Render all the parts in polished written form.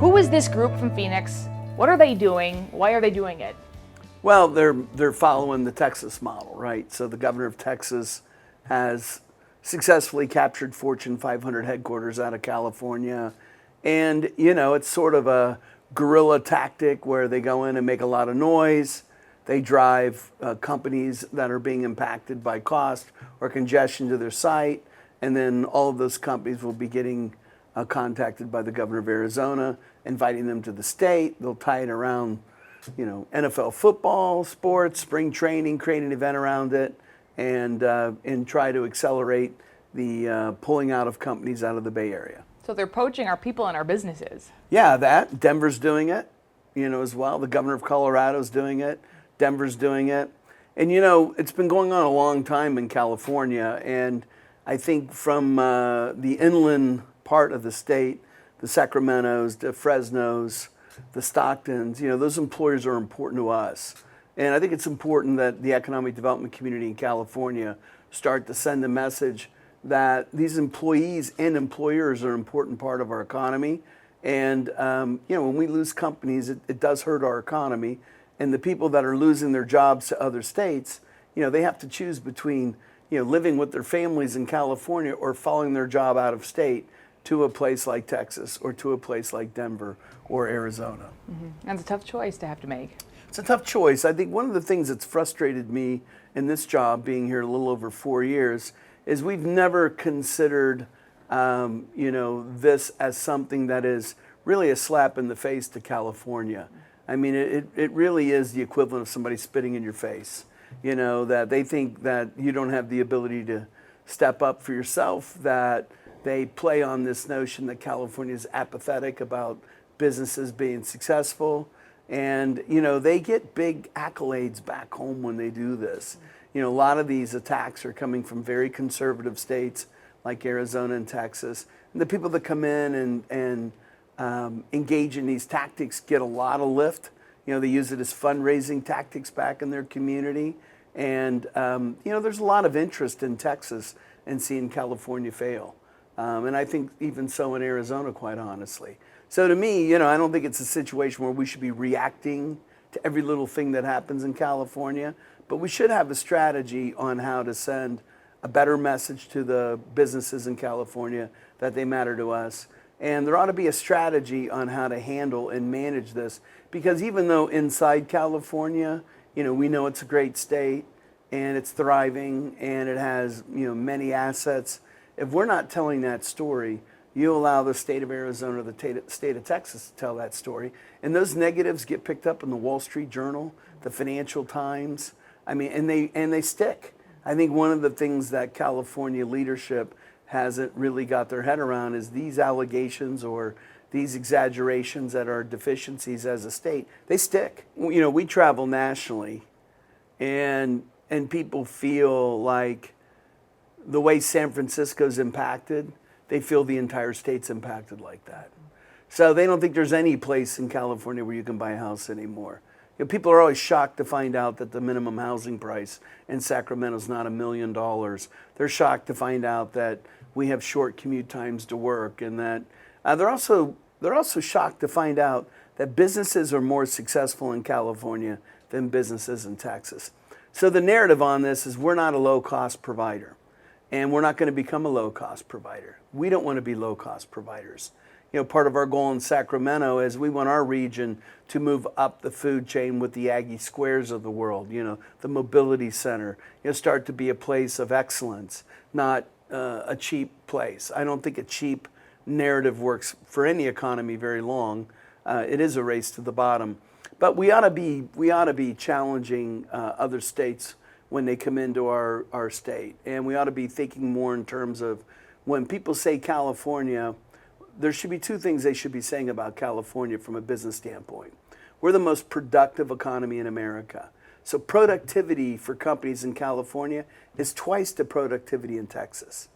Who is this group from Phoenix? What are they doing? Why are they doing it? Well, they're following the Texas model, right? So the governor of Texas has successfully captured Fortune 500 headquarters out of California. And, it's sort of a guerrilla tactic where they go in and make a lot of noise. They drive companies that are being impacted by cost or congestion to their site. And then all of those companies will be getting contacted by the governor of Arizona, inviting them to the state. They'll tie it around, NFL football, sports, spring training, create an event around it, and try to accelerate the pulling out of companies out of the Bay Area. So they're poaching our people and our businesses. Yeah, that. Denver's doing it, as well. The governor of Colorado's doing it. Denver's doing it. And, it's been going on a long time in California. And I think from the inland part of the state, the Sacramentos, the Fresnos, the Stocktons, those employers are important to us. And I think it's important that the economic development community in California start to send a message that these employees and employers are an important part of our economy. And, when we lose companies, it does hurt our economy. And the people that are losing their jobs to other states, they have to choose between, living with their families in California or following their job out of state to a place like Texas or to a place like Denver or Arizona. Mm-hmm. That's a tough choice to have to make. It's a tough choice. I think one of the things that's frustrated me in this job, being here a little over 4 years, is we've never considered, this as something that is really a slap in the face to California. I mean, it really is the equivalent of somebody spitting in your face, that they think that you don't have the ability to step up for yourself, that they play on this notion that California is apathetic about businesses being successful. And, they get big accolades back home when they do this. A lot of these attacks are coming from very conservative states like Arizona and Texas. And the people that come in and engage in these tactics get a lot of lift. They use it as fundraising tactics back in their community. And, there's a lot of interest in Texas and seeing California fail. And I think even so in Arizona, quite honestly. So to me, I don't think it's a situation where we should be reacting to every little thing that happens in California, but we should have a strategy on how to send a better message to the businesses in California that they matter to us. And there ought to be a strategy on how to handle and manage this, because even though inside California, we know it's a great state and it's thriving and it has, many assets. If we're not telling that story, you allow the state of Arizona or the state of Texas to tell that story. And those negatives get picked up in the Wall Street Journal, the Financial Times. And they stick. I think one of the things that California leadership hasn't really got their head around is these allegations or these exaggerations that are deficiencies as a state, they stick. We travel nationally and people feel like the way San Francisco's impacted, they feel the entire state's impacted like that. So they don't think there's any place in California where you can buy a house anymore. People are always shocked to find out that the minimum housing price in Sacramento is not $1 million. They're shocked to find out that we have short commute times to work, and that they're also shocked to find out that businesses are more successful in California than businesses in Texas. So the narrative on this is we're not a low-cost provider. And we're not going to become a low-cost provider. We don't want to be low-cost providers. Part of our goal in Sacramento is we want our region to move up the food chain with the Aggie Squares of the world, the mobility center, start to be a place of excellence, not a cheap place. I don't think a cheap narrative works for any economy very long. It is a race to the bottom. But we ought to be challenging other states when they come into our state. And we ought to be thinking more in terms of when people say California, there should be two things they should be saying about California from a business standpoint. We're the most productive economy in America. So productivity for companies in California is twice the productivity in Texas.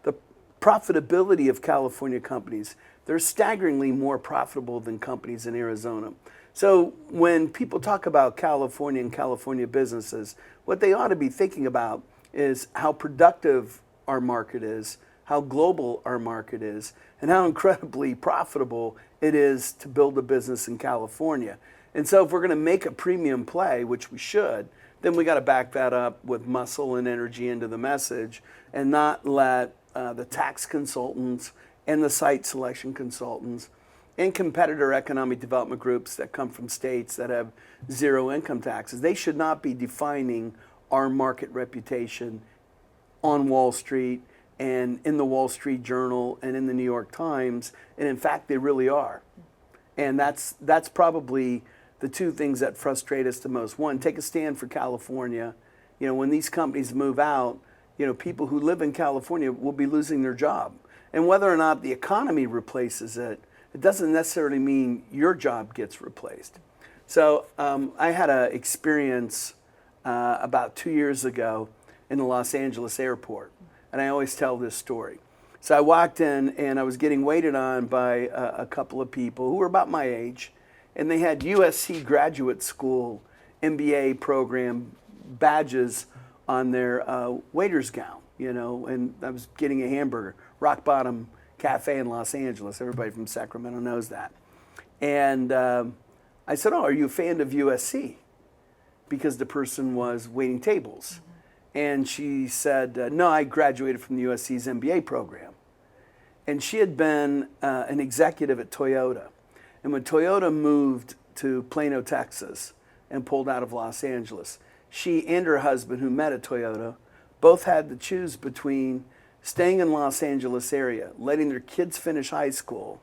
The profitability of California companies, they're staggeringly more profitable than companies in Arizona. So when people talk about California and California businesses, what they ought to be thinking about is how productive our market is, how global our market is and how incredibly profitable it is to build a business in California. And so if we're going to make a premium play, which we should, then we got to back that up with muscle and energy into the message and not let the tax consultants and the site selection consultants and competitor economic development groups that come from states that have zero income taxes, they should not be defining our market reputation on Wall Street and in the Wall Street Journal and in the New York Times. And in fact, they really are. And that's probably the two things that frustrate us the most. One, take a stand for California. You know, when these companies move out, you know, people who live in California will be losing their job. And whether or not the economy replaces it, it doesn't necessarily mean your job gets replaced. So I had an experience about 2 years ago in the Los Angeles airport. And I always tell this story. So I walked in and I was getting waited on by a couple of people who were about my age. And they had USC graduate school MBA program badges on their waiter's gown, you know, and I was getting a hamburger, Rock Bottom Cafe in Los Angeles. Everybody from Sacramento knows that. And I said, oh, are you a fan of USC? Because the person was waiting tables. And she said, no, I graduated from the USC's MBA program. And she had been an executive at Toyota. And when Toyota moved to Plano, Texas, and pulled out of Los Angeles, she and her husband, who met at Toyota, both had to choose between staying in Los Angeles area, letting their kids finish high school,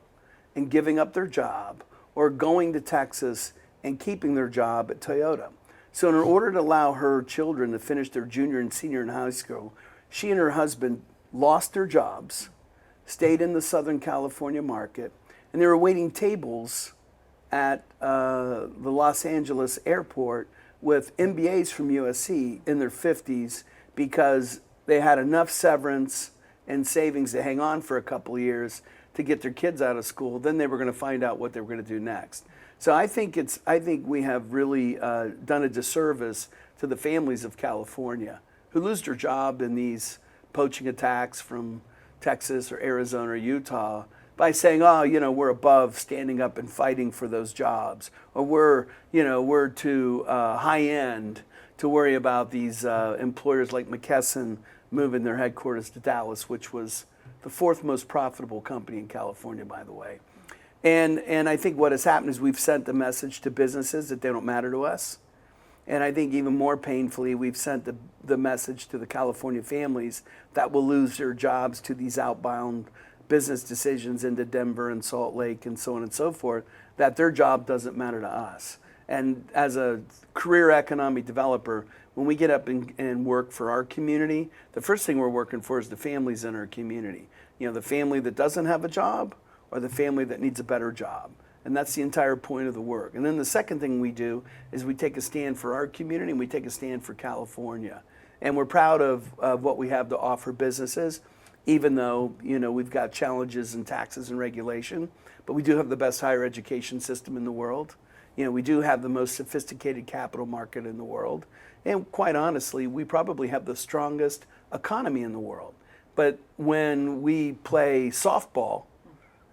and giving up their job, or going to Texas and keeping their job at Toyota. So in order to allow her children to finish their junior and senior in high school, she and her husband lost their jobs, stayed in the Southern California market, and they were waiting tables at the Los Angeles airport with MBAs from USC in their 50s because they had enough severance and savings to hang on for a couple of years to get their kids out of school. Then they were going to find out what they were going to do next. So I think we have really done a disservice to the families of California who lose their job in these poaching attacks from Texas or Arizona or Utah by saying, oh, you know, we're above standing up and fighting for those jobs, or we're too high end to worry about these employers like McKesson moving their headquarters to Dallas, which was the fourth most profitable company in California, by the way. And I think what has happened is we've sent the message to businesses that they don't matter to us. And I think even more painfully, we've sent the message to the California families that will lose their jobs to these outbound business decisions into Denver and Salt Lake and so on and so forth, that their job doesn't matter to us. And as a career economic developer, when we get up and work for our community, the first thing we're working for is the families in our community. You know, the family that doesn't have a job or the family that needs a better job. And that's the entire point of the work. And then the second thing we do is we take a stand for our community and we take a stand for California. And we're proud of what we have to offer businesses, even though, you know, we've got challenges in taxes and regulation, but we do have the best higher education system in the world. You know, we do have the most sophisticated capital market in the world. And quite honestly, we probably have the strongest economy in the world. But when we play softball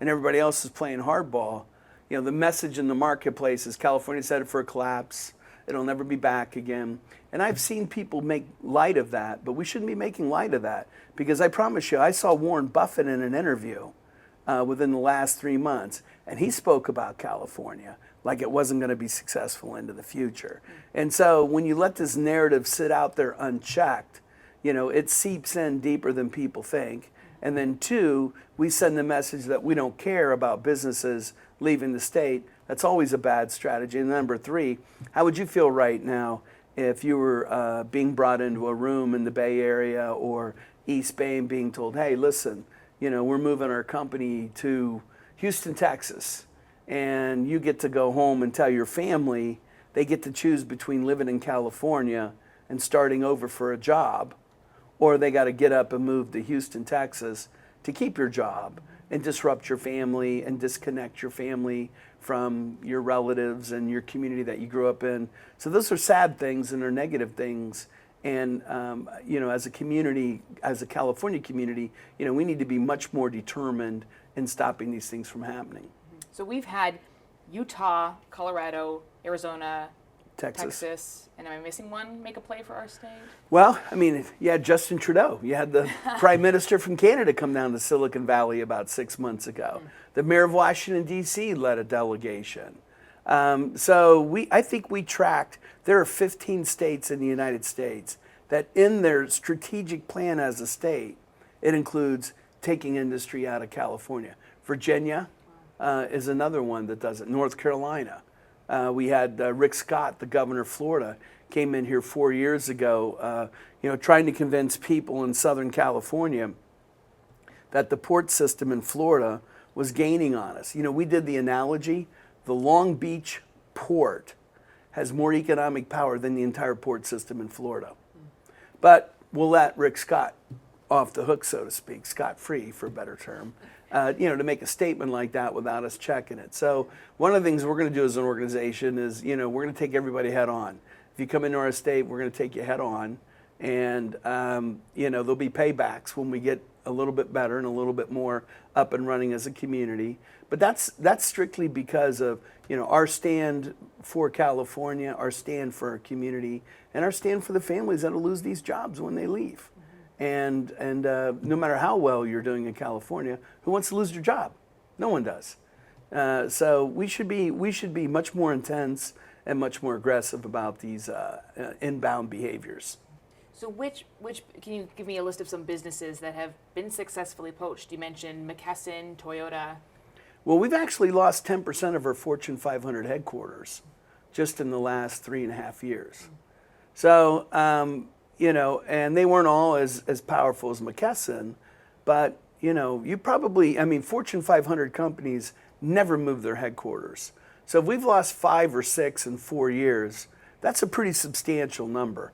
and everybody else is playing hardball, you know, the message in the marketplace is California's headed for a collapse. It'll never be back again. And I've seen people make light of that, but we shouldn't be making light of that, because I promise you, I saw Warren Buffett in an interview within the last 3 months, and he spoke about California like it wasn't going to be successful into the future. And so when you let this narrative sit out there unchecked, you know, it seeps in deeper than people think. And then two, we send the message that we don't care about businesses leaving the state. That's always a bad strategy. And number three, how would you feel right now if you were being brought into a room in the Bay Area or East Bay and being told, hey, listen, you know, we're moving our company to Houston, Texas, and you get to go home and tell your family they get to choose between living in California and starting over for a job, or they got to get up and move to Houston, Texas to keep your job and disrupt your family and disconnect your family from your relatives and your community that you grew up in. So those are sad things and they're negative things. And as a community, as a California community, we need to be much more determined in stopping these things from happening. So we've had Utah, Colorado, Arizona, Texas, and am I missing one, make a play for our state? Well, you had Justin Trudeau. You had the Prime Minister from Canada come down to Silicon Valley about 6 months ago. The Mayor of Washington, D.C. led a delegation. I think we tracked, there are 15 states in the United States that in their strategic plan as a state, it includes taking industry out of California. Virginia is another one that does it. North Carolina. We had Rick Scott, the governor of Florida, came in here 4 years ago, trying to convince people in Southern California that the port system in Florida was gaining on us. We did the analogy, the Long Beach port has more economic power than the entire port system in Florida. But we'll let Rick Scott off the hook, so to speak, scot-free for a better term. To make a statement like that without us checking it. So one of the things we're going to do as an organization is, we're going to take everybody head on. If you come into our state, we're going to take you head on. And, there'll be paybacks when we get a little bit better and a little bit more up and running as a community. But that's strictly because of, our stand for California, our stand for our community, and our stand for the families that'll lose these jobs when they leave. And no matter how well you're doing in California, who wants to lose their job? No one does. So we should be much more intense and much more aggressive about these inbound behaviors. So which can you give me a list of some businesses that have been successfully poached? You mentioned McKesson, Toyota. Well, we've actually lost 10% of our Fortune 500 headquarters just in the last 3.5 years. So, and they weren't all as powerful as McKesson, but, Fortune 500 companies never move their headquarters. So if we've lost 5 or 6 in 4 years, that's a pretty substantial number.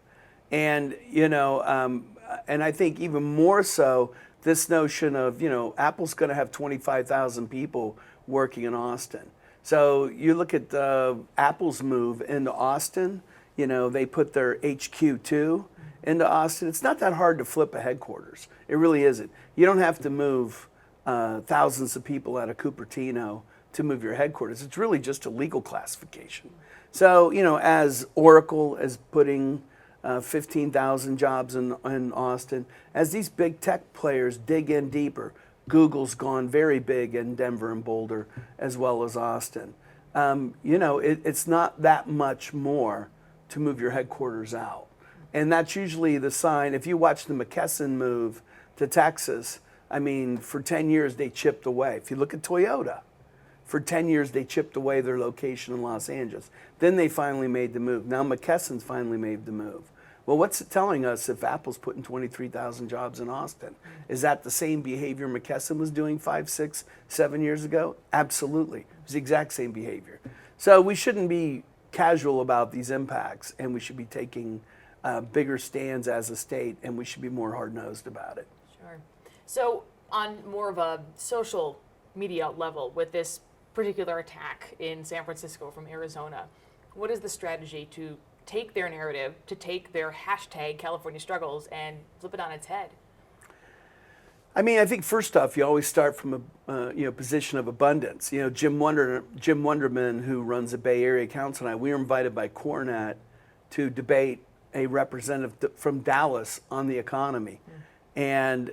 And, and I think even more so, this notion of, Apple's going to have 25,000 people working in Austin. So you look at Apple's move into Austin, they put their HQ2 into Austin. It's not that hard to flip a headquarters. It really isn't. You don't have to move thousands of people out of Cupertino to move your headquarters. It's really just a legal classification. So, as Oracle is putting 15,000 jobs in Austin, as these big tech players dig in deeper, Google's gone very big in Denver and Boulder as well as Austin. It's not that much more to move your headquarters out. And that's usually the sign. If you watch the McKesson move to Texas, for 10 years they chipped away. If you look at Toyota, for 10 years they chipped away their location in Los Angeles. Then they finally made the move. Now McKesson's finally made the move. Well, what's it telling us if Apple's putting 23,000 jobs in Austin? Is that the same behavior McKesson was doing 5, 6, 7 years ago? Absolutely. It was the exact same behavior. So we shouldn't be casual about these impacts, and we should be taking bigger stands as a state, and we should be more hard-nosed about it. Sure. So on more of a social media level with this particular attack in San Francisco from Arizona, what is the strategy to take their narrative, to take their hashtag California struggles and flip it on its head? I think first off, you always start from a position of abundance. Jim Wonderman, who runs the Bay Area Council, and I, we were invited by Cornet to debate a representative from Dallas on the economy. And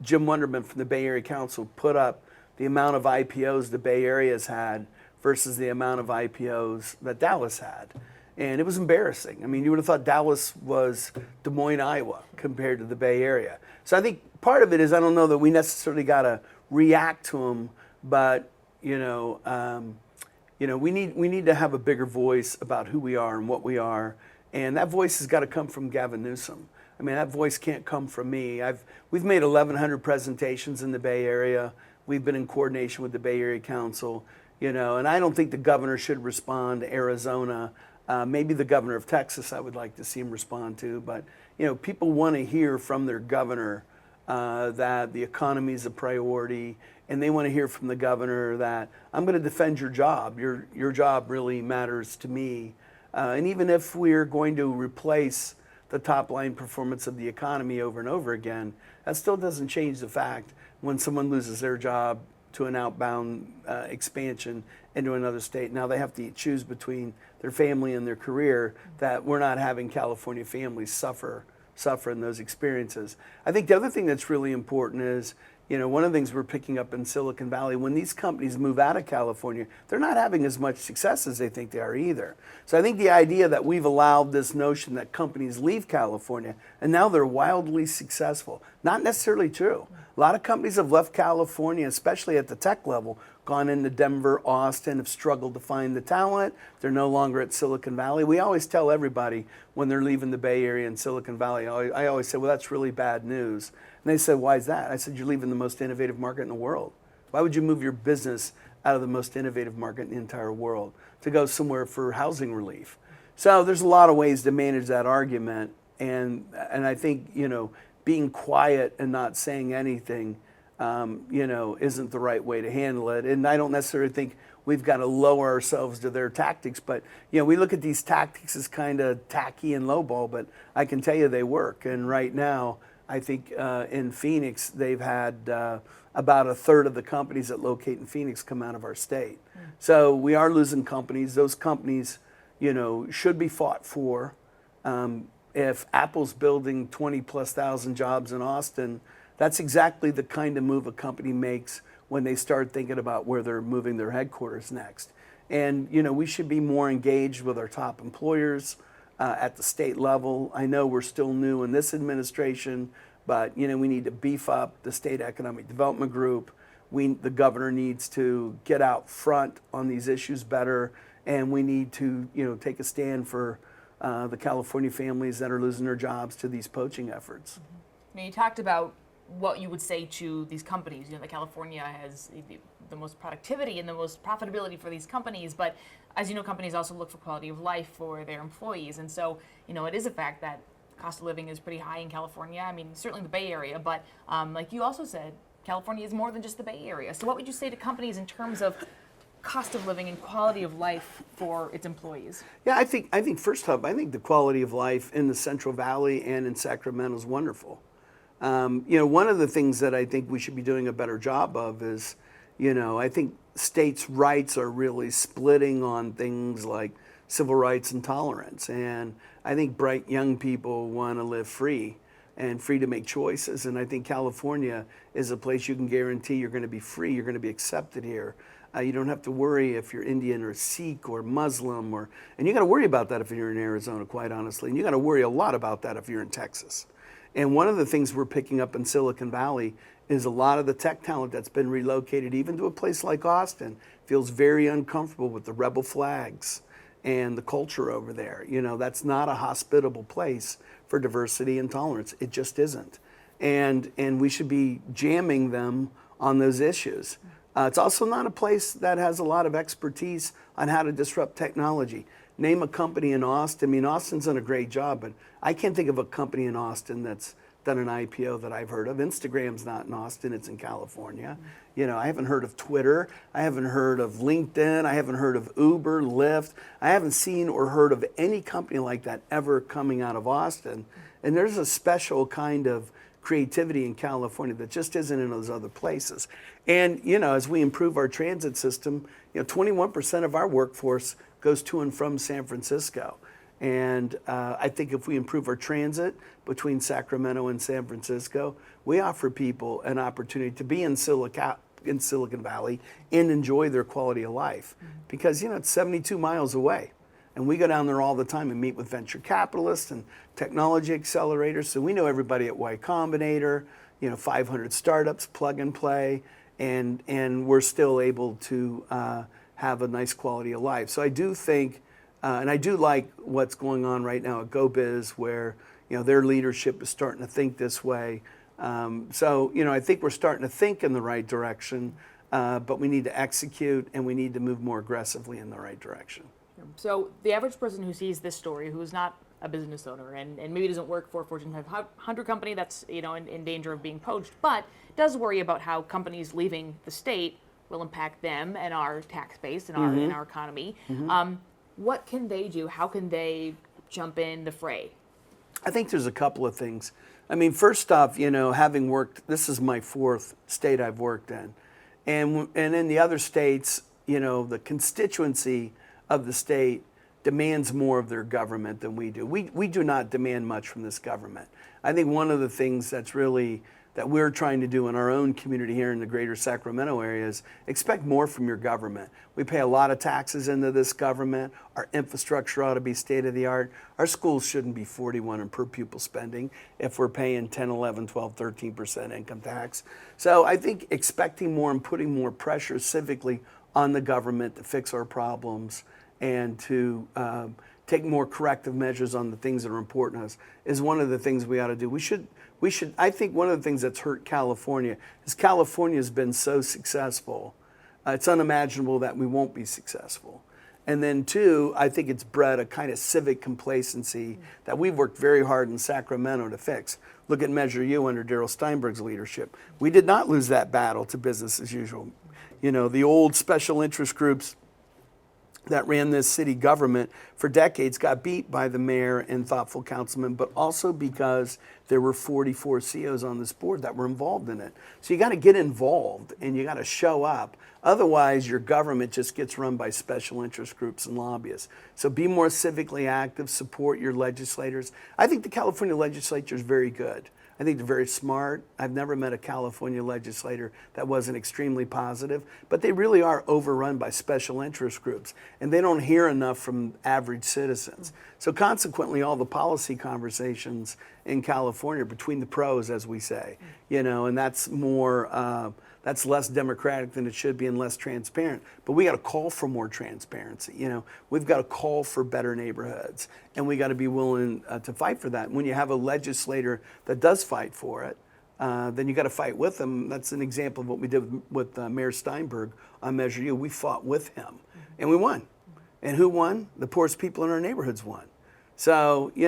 Jim Wonderman from the Bay Area Council put up the amount of IPOs the Bay Area's had versus the amount of IPOs that Dallas had. And it was embarrassing. You would have thought Dallas was Des Moines, Iowa, compared to the Bay Area. So I think part of it is, I don't know that we necessarily got to react to them, but we need to have a bigger voice about who we are and what we are, and that voice has got to come from Gavin Newsom. That voice can't come from me. We've made 1,100 presentations in the Bay Area. We've been in coordination with the Bay Area Council, and I don't think the governor should respond to Arizona. Maybe the governor of Texas, I would like to see him respond to, but people want to hear from their governor that the economy is a priority, and they want to hear from the governor that I'm going to defend your job. Your job really matters to me, and even if we're going to replace the top line performance of the economy over and over again, that still doesn't change the fact when someone loses their job to an outbound expansion into another state, now they have to choose between their family and their career, that we're not having California families suffer in those experiences. I think the other thing that's really important is, one of the things we're picking up in Silicon Valley, when these companies move out of California, they're not having as much success as they think they are either. So I think the idea that we've allowed this notion that companies leave California and now they're wildly successful, not necessarily true. A lot of companies have left California, especially at the tech level, gone into Denver, Austin, have struggled to find the talent. They're no longer at Silicon Valley. We always tell everybody when they're leaving the Bay Area and Silicon Valley, I always say, well, that's really bad news. And they said, why is that? I said, you're leaving the most innovative market in the world. Why would you move your business out of the most innovative market in the entire world to go somewhere for housing relief? So there's a lot of ways to manage that argument. And I think, being quiet and not saying anything, isn't the right way to handle it. And I don't necessarily think we've got to lower ourselves to their tactics, but we look at these tactics as kind of tacky and lowball, but I can tell you they work. And right now, I think in Phoenix, they've had about a third of the companies that locate in Phoenix come out of our state. So we are losing companies. Those companies, should be fought for. If Apple's building 20,000+ jobs in Austin, that's exactly the kind of move a company makes when they start thinking about where they're moving their headquarters next. And, we should be more engaged with our top employers at the state level. I know we're still new in this administration, but, we need to beef up the State Economic Development Group. The governor needs to get out front on these issues better, and we need to, take a stand for the California families that are losing their jobs to these poaching efforts. Now, you talked about what you would say to these companies. That California has the most productivity and the most profitability for these companies, but as you know, companies also look for quality of life for their employees, and so it is a fact that cost of living is pretty high in California. I mean, certainly the Bay Area, but like you also said, California is more than just the Bay Area. So what would you say to companies in terms of cost of living and quality of life for its employees? Yeah, I think first off, I think the quality of life in the Central Valley and in Sacramento is wonderful. One of the things that I think we should be doing a better job of is, I think states' rights are really splitting on things like civil rights and tolerance. And I think bright young people want to live free and free to make choices. And I think California is a place you can guarantee you're going to be free, you're going to be accepted here. You don't have to worry if you're Indian or Sikh or Muslim, and you got to worry about that if you're in Arizona, quite honestly. And you got to worry a lot about that if you're in Texas. And one of the things we're picking up in Silicon Valley is a lot of the tech talent that's been relocated, even to a place like Austin, feels very uncomfortable with the rebel flags and the culture over there. That's not a hospitable place for diversity and tolerance. It just isn't. And we should be jamming them on those issues. It's also not a place that has a lot of expertise on how to disrupt technology. Name a company in Austin. I mean, Austin's done a great job, but I can't think of a company in Austin that's done an IPO that I've heard of. Instagram's not in Austin, it's in California. I haven't heard of Twitter. I haven't heard of LinkedIn. I haven't heard of Uber, Lyft. I haven't seen or heard of any company like that ever coming out of Austin. And there's a special kind of creativity in California that just isn't in those other places. And, as we improve our transit system, 21% of our workforce goes to and from San Francisco. And I think if we improve our transit between Sacramento and San Francisco, we offer people an opportunity to be in Silicon Valley and enjoy their quality of life. Because, it's 72 miles away. And we go down there all the time and meet with venture capitalists and technology accelerators. So we know everybody at Y Combinator, 500 startups, plug and play, and we're still able to have a nice quality of life. So I do think, and I do like what's going on right now at GoBiz, where their leadership is starting to think this way. So I think we're starting to think in the right direction, but we need to execute and we need to move more aggressively in the right direction. So the average person who sees this story, who is not a business owner and maybe doesn't work for a Fortune 500 company that's in danger of being poached, but does worry about how companies leaving the state will impact them and our tax base and our economy. What can they do? How can they jump in the fray? I think there's a couple of things. I mean, first off, having worked, this is my fourth state I've worked in. And in the other states, the constituency of the state demands more of their government than we do. We do not demand much from this government. I think one of the things that we're trying to do in our own community here in the greater Sacramento area is expect more from your government. We pay a lot of taxes into this government. Our infrastructure ought to be state of the art. Our schools shouldn't be 41 in per pupil spending if we're paying 10, 11, 12, 13% income tax. So I think expecting more and putting more pressure civically on the government to fix our problems and to take more corrective measures on the things that are important to us is one of the things we ought to do. We should. I think one of the things that's hurt California is California has been so successful. It's unimaginable that we won't be successful. And then two, I think it's bred a kind of civic complacency that we've worked very hard in Sacramento to fix. Look at Measure U under Darrell Steinberg's leadership. We did not lose that battle to business as usual. The old special interest groups that ran this city government for decades got beat by the mayor and thoughtful councilmen, but also because there were 44 COs on this board that were involved in it. So you got to get involved and you got to show up. Otherwise, your government just gets run by special interest groups and lobbyists. So be more civically active, support your legislators. I think the California legislature is very good. I think they're very smart. I've never met a California legislator that wasn't extremely positive, but they really are overrun by special interest groups, and they don't hear enough from average citizens. So consequently, all the policy conversations in California are between the pros, as we say, and that's more, that's less democratic than it should be and less transparent. But we got to call for more transparency. We've got to call for better neighborhoods, and we got to be willing to fight for that. When you have a legislator that does fight for it, then you got to fight with them. That's an example of what we did with Mayor Steinberg on Measure U. We fought with him, and we won. And who won? The poorest people in our neighborhoods won. So we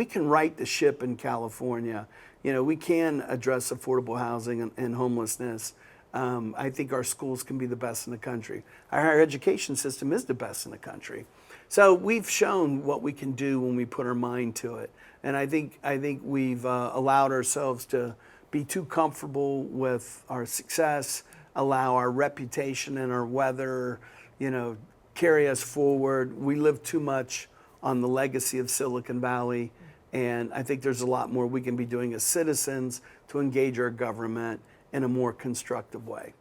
can right the ship in California. We can address affordable housing and homelessness. I think our schools can be the best in the country. Our higher education system is the best in the country. So we've shown what we can do when we put our mind to it. And I think we've allowed ourselves to be too comfortable with our success, allow our reputation and our weather, carry us forward. We live too much on the legacy of Silicon Valley. And I think there's a lot more we can be doing as citizens to engage our government in a more constructive way.